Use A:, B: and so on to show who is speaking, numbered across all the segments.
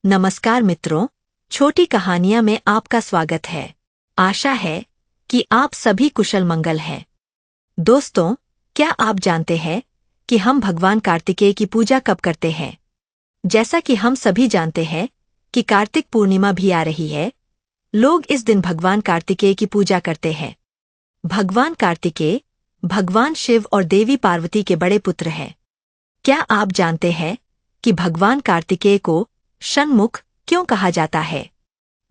A: नमस्कार मित्रों, छोटी कहानियां में आपका स्वागत है। आशा है कि आप सभी कुशल मंगल हैं। दोस्तों, क्या आप जानते हैं कि हम भगवान कार्तिकेय की पूजा कब करते हैं? जैसा कि हम सभी जानते हैं कि कार्तिक पूर्णिमा भी आ रही है। लोग इस दिन भगवान कार्तिकेय की पूजा करते हैं। भगवान कार्तिकेय भगवान शिव और देवी पार्वती के बड़े पुत्र हैं। क्या आप जानते हैं कि भगवान कार्तिकेय को षणमुख क्यों कहा जाता है?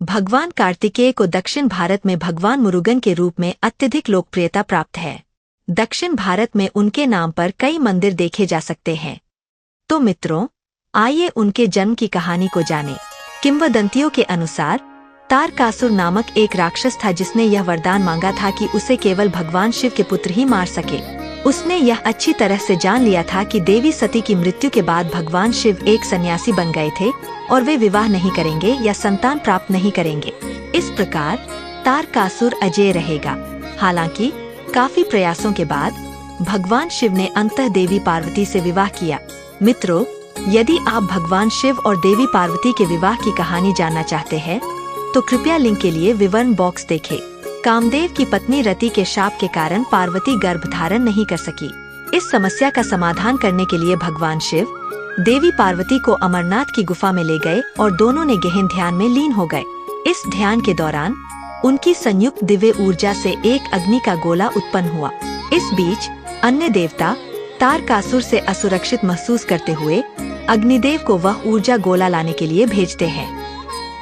A: भगवान कार्तिकेय को दक्षिण भारत में भगवान मुरुगन के रूप में अत्यधिक लोकप्रियता प्राप्त है। दक्षिण भारत में उनके नाम पर कई मंदिर देखे जा सकते हैं। तो मित्रों, आइए उनके जन्म की कहानी को जानें। किंवदंतियों के अनुसार तारकासुर नामक एक राक्षस था जिसने यह वरदान मांगा था कि उसे केवल भगवान शिव के पुत्र ही मार सके। उसने यह अच्छी तरह से जान लिया था कि देवी सती की मृत्यु के बाद भगवान शिव एक सन्यासी बन गए थे और वे विवाह नहीं करेंगे या संतान प्राप्त नहीं करेंगे। इस प्रकार तारकासुर अजेय रहेगा। हालांकि काफी प्रयासों के बाद भगवान शिव ने अंततः देवी पार्वती से विवाह किया। मित्रों, यदि आप भगवान शिव और देवी पार्वती के विवाह की कहानी जानना चाहते हैं तो कृपया लिंक के लिए विवरण बॉक्स देखें। कामदेव की पत्नी रति के शाप के कारण पार्वती गर्भ धारण नहीं कर सकी। इस समस्या का समाधान करने के लिए भगवान शिव देवी पार्वती को अमरनाथ की गुफा में ले गए और दोनों ने गहन ध्यान में लीन हो गए। इस ध्यान के दौरान उनकी संयुक्त दिव्य ऊर्जा से एक अग्नि का गोला उत्पन्न हुआ। इस बीच अन्य देवता तारकासुर से असुरक्षित महसूस करते हुए अग्निदेव को वह ऊर्जा गोला लाने के लिए भेजते हैं।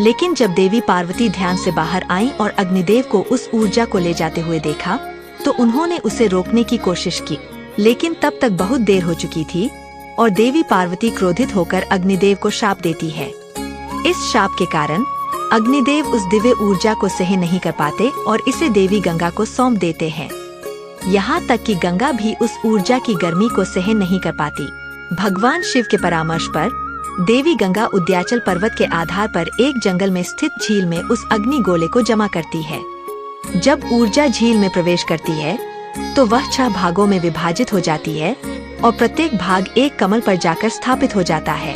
A: लेकिन जब देवी पार्वती ध्यान से बाहर आईं और अग्निदेव को उस ऊर्जा को ले जाते हुए देखा तो उन्होंने उसे रोकने की कोशिश की, लेकिन तब तक बहुत देर हो चुकी थी और देवी पार्वती क्रोधित होकर अग्निदेव को शाप देती है। इस शाप के कारण अग्निदेव उस दिव्य ऊर्जा को सह नहीं कर पाते और इसे देवी गंगा को सौंप देते हैं। यहाँ तक कि गंगा भी उस ऊर्जा की गर्मी को सहन नहीं कर पाती। भगवान शिव के परामर्श पर देवी गंगा उद्याचल पर्वत के आधार पर एक जंगल में स्थित झील में उस अग्नि गोले को जमा करती है। जब ऊर्जा झील में प्रवेश करती है तो वह 6 भागों में विभाजित हो जाती है और प्रत्येक भाग एक कमल पर जाकर स्थापित हो जाता है।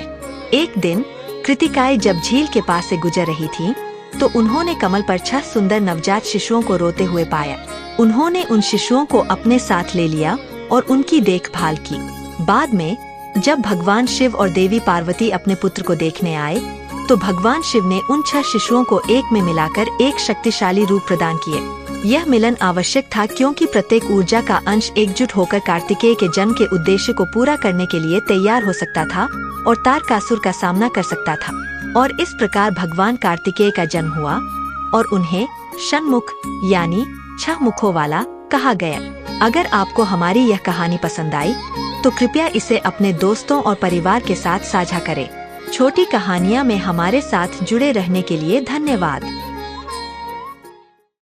A: एक दिन कृतिकाएं जब झील के पास से गुजर रही थीं, तो उन्होंने कमल पर 6 सुंदर नवजात शिशुओं को रोते हुए पाया। उन्होंने उन शिशुओं को अपने साथ ले लिया और उनकी देखभाल की। बाद में जब भगवान शिव और देवी पार्वती अपने पुत्र को देखने आए तो भगवान शिव ने उन 6 शिशुओं को एक में मिलाकर एक शक्तिशाली रूप प्रदान किए। यह मिलन आवश्यक था क्योंकि प्रत्येक ऊर्जा का अंश एकजुट होकर कार्तिकेय के जन्म के उद्देश्य को पूरा करने के लिए तैयार हो सकता था और तारकासुर का सामना कर सकता था। और इस प्रकार भगवान कार्तिकेय का जन्म हुआ और उन्हें षणमुख यानी 6 मुखों वाला कहा गया। अगर आपको हमारी यह कहानी पसंद आई तो कृपया इसे अपने दोस्तों और परिवार के साथ साझा करें। छोटी कहानियाँ में हमारे साथ जुड़े रहने के लिए धन्यवाद।